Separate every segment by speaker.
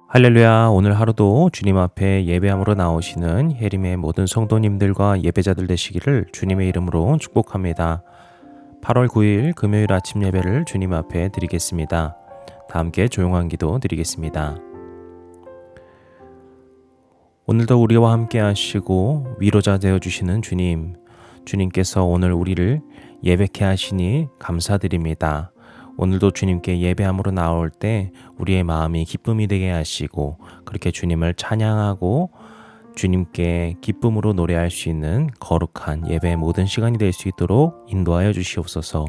Speaker 1: 할렐루야. 오늘 하루도 주님 앞에 예배함으로 나오시는 해림의 모든 성도님들과 예배자들 되시기를 주님의 이름으로 축복합니다. 8월 9일 금요일 아침 예배를 주님 앞에 드리겠습니다. 다 함께 조용한 기도 드리겠습니다. 오늘도 우리와 함께 하시고 위로자 되어주시는 주님께서 오늘 우리를 예배케 하시니 감사드립니다. 오늘도 주님께 예배함으로 나올 때 우리의 마음이 기쁨이 되게 하시고 그렇게 주님을 찬양하고 주님께 기쁨으로 노래할 수 있는 거룩한 예배의 모든 시간이 될 수 있도록 인도하여 주시옵소서.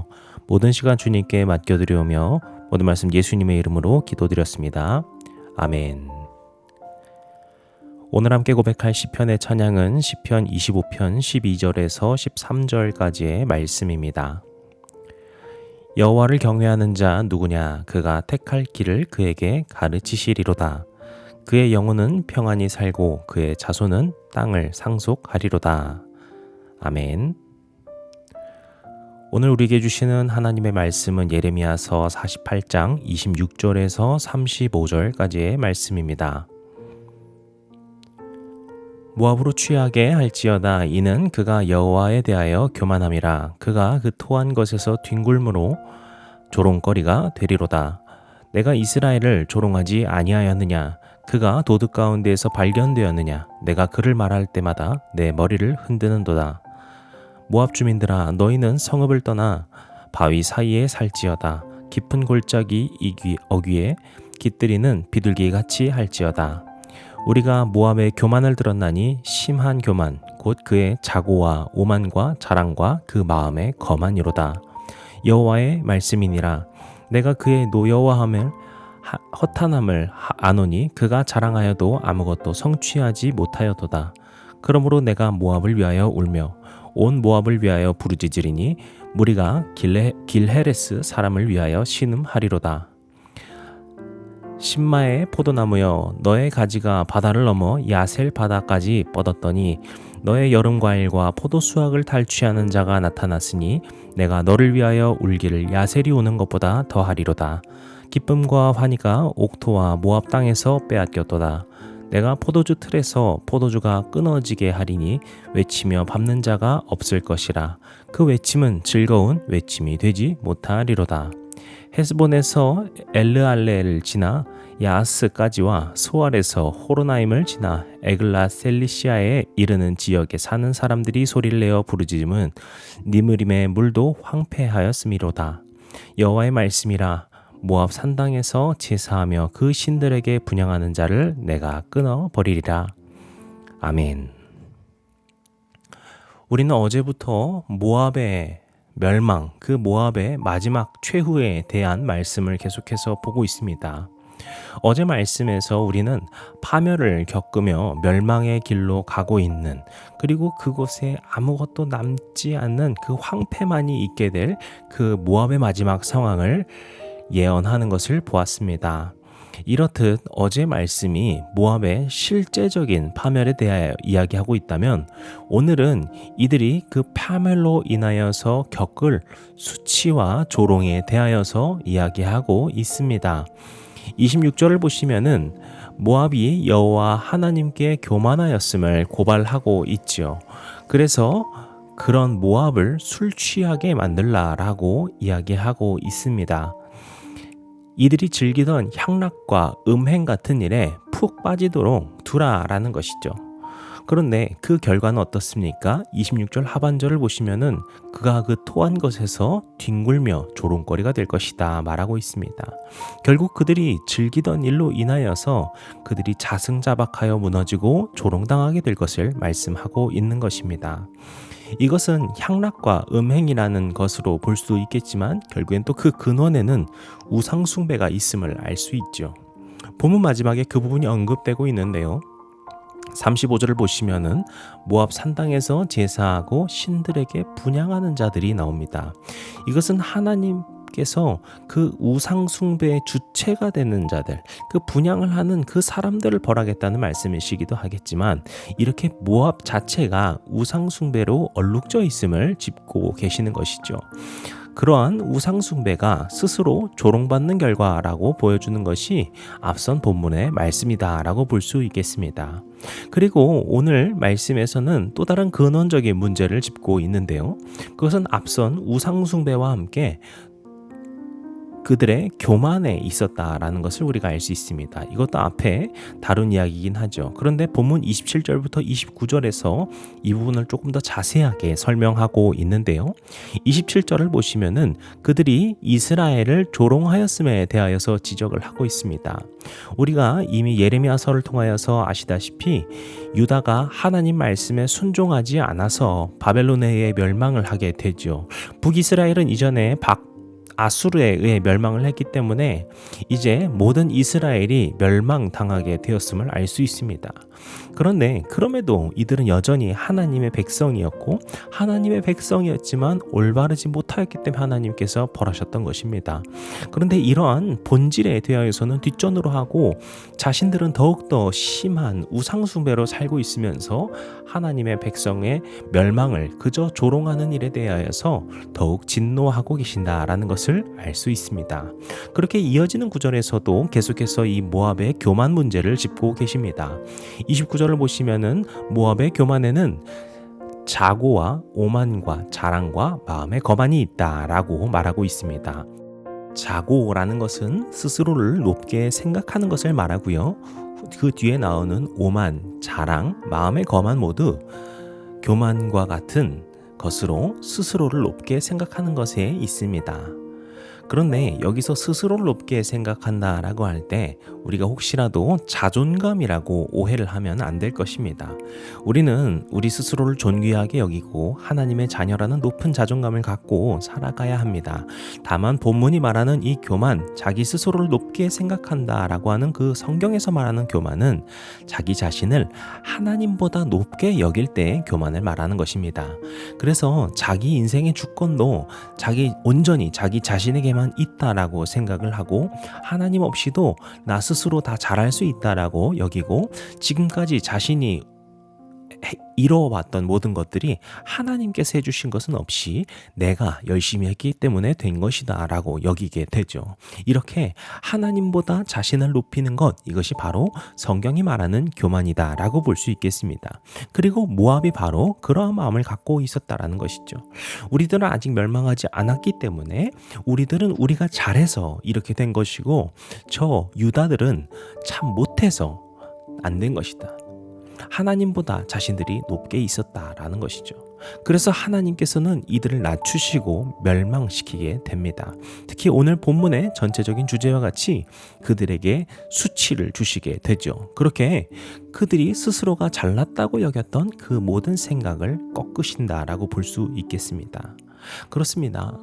Speaker 1: 모든 시간 주님께 맡겨드리오며 모든 말씀 예수님의 이름으로 기도드렸습니다. 아멘. 오늘 함께 고백할 시편의 찬양은 시편 25편 12절에서 13절까지의 말씀입니다. 여호와를 경외하는 자 누구냐? 그가 택할 길을 그에게 가르치시리로다. 그의 영혼은 평안히 살고 그의 자손은 땅을 상속하리로다. 아멘. 오늘 우리에게 주시는 하나님의 말씀은 예레미야서 48장 26절에서 35절까지의 말씀입니다. 모압으로 취하게 할지어다. 이는 그가 여호와에 대하여 교만함이라. 그가 그 토한 것에서 뒹굴므로 조롱거리가 되리로다. 내가 이스라엘을 조롱하지 아니하였느냐? 그가 도둑 가운데에서 발견되었느냐? 내가 그를 말할 때마다 내 머리를 흔드는도다. 모압 주민들아, 너희는 성읍을 떠나 바위 사이에 살지어다. 깊은 골짜기 어귀에 깃들이는 비둘기같이 할지어다. 우리가 모압의 교만을 들었나니 심한 교만 곧 그의 자고와 오만과 자랑과 그 마음의 거만이로다. 여호와의 말씀이니라. 내가 그의 노여워함을 허탄함을 아노니 그가 자랑하여도 아무것도 성취하지 못하였도다. 그러므로 내가 모압을 위하여 울며 온 모압을 위하여 부르짖으리니 무리가 길헤레스 사람을 위하여 신음하리로다. 신마의 포도나무여, 너의 가지가 바다를 넘어 야셀 바다까지 뻗었더니 너의 여름 과일과 포도 수확을 탈취하는 자가 나타났으니 내가 너를 위하여 울기를 야셀이 우는 것보다 더하리로다. 기쁨과 환희가 옥토와 모압 땅에서 빼앗겼도다. 내가 포도주 틀에서 포도주가 끊어지게 하리니 외치며 밟는 자가 없을 것이라. 그 외침은 즐거운 외침이 되지 못하리로다. 헤스본에서 엘르알레를 지나 야하스까지와 소알에서 호로나임을 지나 에글라 셀리시아에 이르는 지역에 사는 사람들이 소리를 내어 부르짖음은 니므림의 물도 황폐하였음이로다. 여호와의 말씀이라. 모압 산당에서 제사하며 그 신들에게 분향하는 자를 내가 끊어버리리라. 아멘. 우리는 어제부터 모압의 멸망, 그 모압의 마지막 최후에 대한 말씀을 계속해서 보고 있습니다. 어제 말씀에서 우리는 파멸을 겪으며 멸망의 길로 가고 있는, 그리고 그곳에 아무것도 남지 않는 그 황폐만이 있게 될 그 모압의 마지막 상황을 예언하는 것을 보았습니다. 이렇듯 어제 말씀이 모압의 실제적인 파멸에 대하여 이야기하고 있다면 오늘은 이들이 그 파멸로 인하여서 겪을 수치와 조롱에 대하여서 이야기하고 있습니다. 26절을 보시면은 모압이 여호와 하나님께 교만하였음을 고발하고 있지요. 그래서 그런 모압을 술 취하게 만들라라고 이야기하고 있습니다. 이들이 즐기던 향락과 음행 같은 일에 푹 빠지도록 두라라는 것이죠. 그런데 그 결과는 어떻습니까? 26절 하반절을 보시면은 그가 그 토한 것에서 뒹굴며 조롱거리가 될 것이다 말하고 있습니다. 결국 그들이 즐기던 일로 인하여서 그들이 자승자박하여 무너지고 조롱당하게 될 것을 말씀하고 있는 것입니다. 이것은 향락과 음행이라는 것으로 볼 수도 있겠지만 결국엔 또 그 근원에는 우상숭배가 있음을 알 수 있죠. 본문 마지막에 그 부분이 언급되고 있는데요. 35절을 보시면은 모압 산당에서 제사하고 신들에게 분향하는 자들이 나옵니다. 이것은 하나님께서 그 우상 숭배의 주체가 되는 자들, 그 분향을 하는 그 사람들을 벌하겠다는 말씀이시기도 하겠지만 이렇게 모압 자체가 우상 숭배로 얼룩져 있음을 짚고 계시는 것이죠. 그러한 우상숭배가 스스로 조롱받는 결과라고 보여주는 것이 앞선 본문의 말씀이다라고 볼 수 있겠습니다. 그리고 오늘 말씀에서는 또 다른 근원적인 문제를 짚고 있는데요. 그것은 앞선 우상숭배와 함께 그들의 교만에 있었다라는 것을 우리가 알 수 있습니다. 이것도 앞에 다룬 이야기이긴 하죠. 그런데 본문 27절부터 29절에서 이 부분을 조금 더 자세하게 설명하고 있는데요. 27절을 보시면은 그들이 이스라엘을 조롱하였음에 대하여서 지적을 하고 있습니다. 우리가 이미 예레미야서를 통하여서 아시다시피 유다가 하나님 말씀에 순종하지 않아서 바벨론에 멸망을 하게 되죠. 북이스라엘은 이전에 아수르에 의해 멸망을 했기 때문에 이제 모든 이스라엘이 멸망당하게 되었음을 알 수 있습니다. 그런데 그럼에도 이들은 여전히 하나님의 백성이었고 하나님의 백성이었지만 올바르지 못하였기 때문에 하나님께서 벌하셨던 것입니다. 그런데 이러한 본질에 대하여서는 뒷전으로 하고 자신들은 더욱더 심한 우상숭배로 살고 있으면서 하나님의 백성의 멸망을 그저 조롱하는 일에 대하여서 더욱 진노하고 계신다라는 것을 알 수 있습니다. 그렇게 이어지는 구절에서도 계속해서 이 모압의 교만 문제를 짚고 계십니다. 29절을 보시면은 모압의 교만에는 자고와 오만과 자랑과 마음의 거만이 있다라고 말하고 있습니다. 자고라는 것은 스스로를 높게 생각하는 것을 말하고요. 그 뒤에 나오는 오만, 자랑, 마음의 거만 모두 교만과 같은 것으로 스스로를 높게 생각하는 것에 있습니다. 그런데 여기서 스스로를 높게 생각한다라고 할 때 우리가 혹시라도 자존감이라고 오해를 하면 안 될 것입니다. 우리는 우리 스스로를 존귀하게 여기고 하나님의 자녀라는 높은 자존감을 갖고 살아가야 합니다. 다만 본문이 말하는 이 교만, 자기 스스로를 높게 생각한다라고 하는 그 성경에서 말하는 교만은 자기 자신을 하나님보다 높게 여길 때의 교만을 말하는 것입니다. 그래서 자기 인생의 주권도 온전히 자기 자신에게만 있다라고 생각을 하고 하나님 없이도 나 스스로 다 잘할 수 있다라고 여기고 지금까지 자신이 이뤄왔던 모든 것들이 하나님께서 해주신 것은 없이 내가 열심히 했기 때문에 된 것이다 라고 여기게 되죠. 이렇게 하나님보다 자신을 높이는 것, 이것이 바로 성경이 말하는 교만이다 라고 볼 수 있겠습니다. 그리고 모압이 바로 그러한 마음을 갖고 있었다라는 것이죠. 우리들은 아직 멸망하지 않았기 때문에 우리들은 우리가 잘해서 이렇게 된 것이고 저 유다들은 참 못해서 안 된 것이다. 하나님보다 자신들이 높게 있었다라는 것이죠. 그래서 하나님께서는 이들을 낮추시고 멸망시키게 됩니다. 특히 오늘 본문의 전체적인 주제와 같이 그들에게 수치를 주시게 되죠. 그렇게 그들이 스스로가 잘났다고 여겼던 그 모든 생각을 꺾으신다라고 볼 수 있겠습니다. 그렇습니다.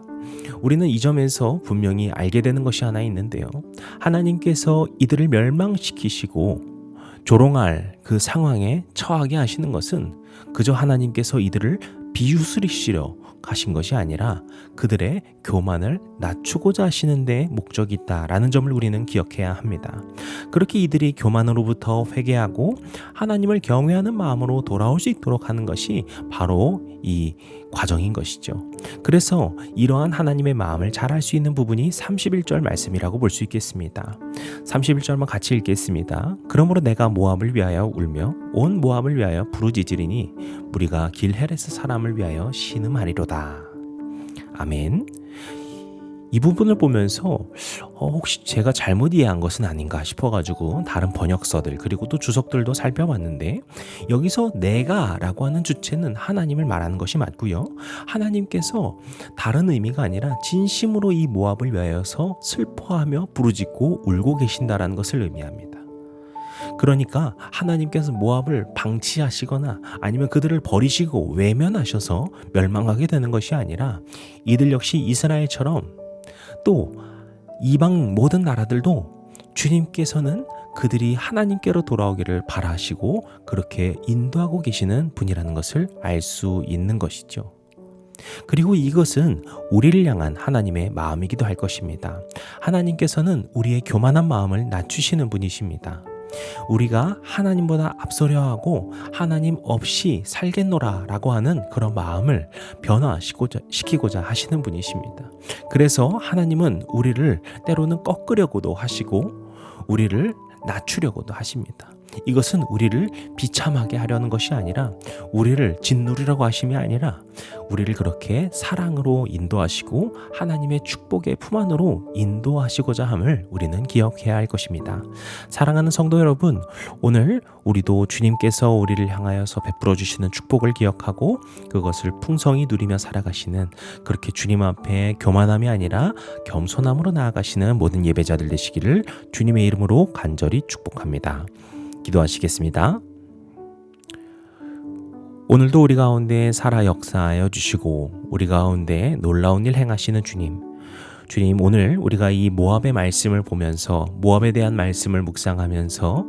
Speaker 1: 우리는 이 점에서 분명히 알게 되는 것이 하나 있는데요. 하나님께서 이들을 멸망시키시고 조롱할 그 상황에 처하게 하시는 것은 그저 하나님께서 이들을 비웃으시려 하신 것이 아니라 그들의 교만을 낮추고자 하시는 데 목적이 있다라는 점을 우리는 기억해야 합니다. 그렇게 이들이 교만으로부터 회개하고 하나님을 경외하는 마음으로 돌아올 수 있도록 하는 것이 바로 이 과정인 것이죠. 그래서 이러한 하나님의 마음을 잘 알 수 있는 부분이 31절 말씀이라고 볼 수 있겠습니다. 31절만 같이 읽겠습니다. 그러므로 내가 모압을 위하여 울며 온 모압을 위하여 부르짖으리니 무리가 길헤레스 사람을 위하여 신음하리로다. 아멘. 이 부분을 보면서 혹시 제가 잘못 이해한 것은 아닌가 싶어가지고 다른 번역서들 그리고 또 주석들도 살펴봤는데 여기서 내가라고 하는 주체는 하나님을 말하는 것이 맞고요. 하나님께서 다른 의미가 아니라 진심으로 이 모압을 위하여서 슬퍼하며 부르짖고 울고 계신다라는 것을 의미합니다. 그러니까 하나님께서 모압을 방치하시거나 아니면 그들을 버리시고 외면하셔서 멸망하게 되는 것이 아니라 이들 역시 이스라엘처럼 또 이방 모든 나라들도 주님께서는 그들이 하나님께로 돌아오기를 바라시고 그렇게 인도하고 계시는 분이라는 것을 알 수 있는 것이죠. 그리고 이것은 우리를 향한 하나님의 마음이기도 할 것입니다. 하나님께서는 우리의 교만한 마음을 낮추시는 분이십니다. 우리가 하나님보다 앞서려 하고 하나님 없이 살겠노라 라고 하는 그런 마음을 변화시키고자 하시는 분이십니다. 그래서 하나님은 우리를 때로는 꺾으려고도 하시고 우리를 낮추려고도 하십니다. 이것은 우리를 비참하게 하려는 것이 아니라 우리를 짓누르려고 하심이 아니라 우리를 그렇게 사랑으로 인도하시고 하나님의 축복의 품 안으로 인도하시고자 함을 우리는 기억해야 할 것입니다. 사랑하는 성도 여러분, 오늘 우리도 주님께서 우리를 향하여서 베풀어 주시는 축복을 기억하고 그것을 풍성히 누리며 살아가시는 그렇게 주님 앞에 교만함이 아니라 겸손함으로 나아가시는 모든 예배자들 되시기를 주님의 이름으로 간절히 축복합니다. 기도하시겠습니다. 오늘도 우리 가운데 살아 역사하여 주시고 우리 가운데 놀라운 일 행하시는 주님, 오늘 우리가 이 모압의 말씀을 보면서 모압에 대한 말씀을 묵상하면서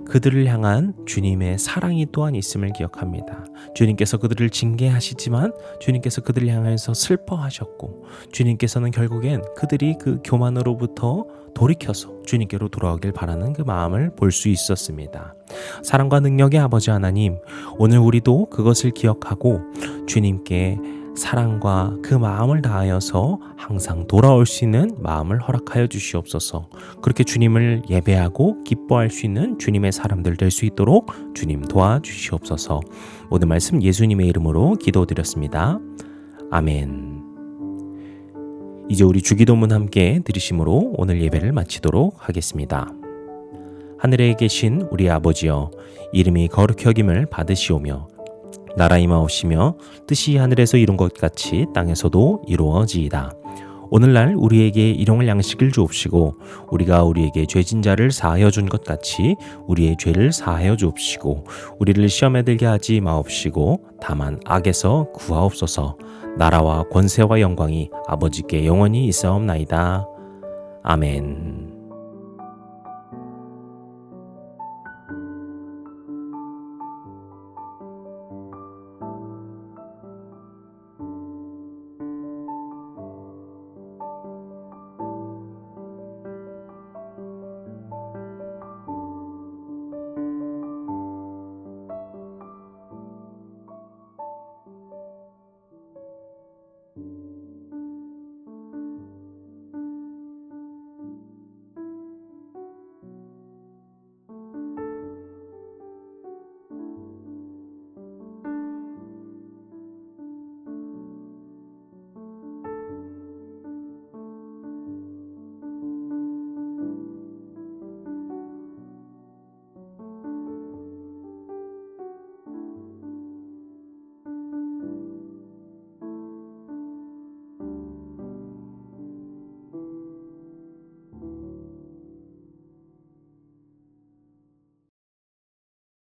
Speaker 1: 그들을 향한 주님의 사랑이 또한 있음을 기억합니다. 주님께서 그들을 징계하시지만 주님께서 그들을 향해서 슬퍼하셨고 주님께서는 결국엔 그들이 그 교만으로부터 돌이켜서 주님께로 돌아오길 바라는 그 마음을 볼 수 있었습니다. 사랑과 능력의 아버지 하나님, 오늘 우리도 그것을 기억하고 주님께 사랑과 그 마음을 다하여서 항상 돌아올 수 있는 마음을 허락하여 주시옵소서. 그렇게 주님을 예배하고 기뻐할 수 있는 주님의 사람들 될 수 있도록 주님 도와주시옵소서. 모든 말씀 예수님의 이름으로 기도드렸습니다. 아멘. 이제 우리 주기도문 함께 드리심으로 오늘 예배를 마치도록 하겠습니다. 하늘에 계신 우리 아버지여, 이름이 거룩히 여김을 받으시오며 나라 임하옵시며 뜻이 하늘에서 이룬 것 같이 땅에서도 이루어지이다. 오늘날 우리에게 일용할 양식을 주옵시고 우리가 우리에게 죄진 자를 사하여 준 것 같이 우리의 죄를 사하여 주옵시고 우리를 시험에 들게 하지 마옵시고 다만 악에서 구하옵소서. 나라와 권세와 영광이 아버지께 영원히 있사옵나이다. 아멘.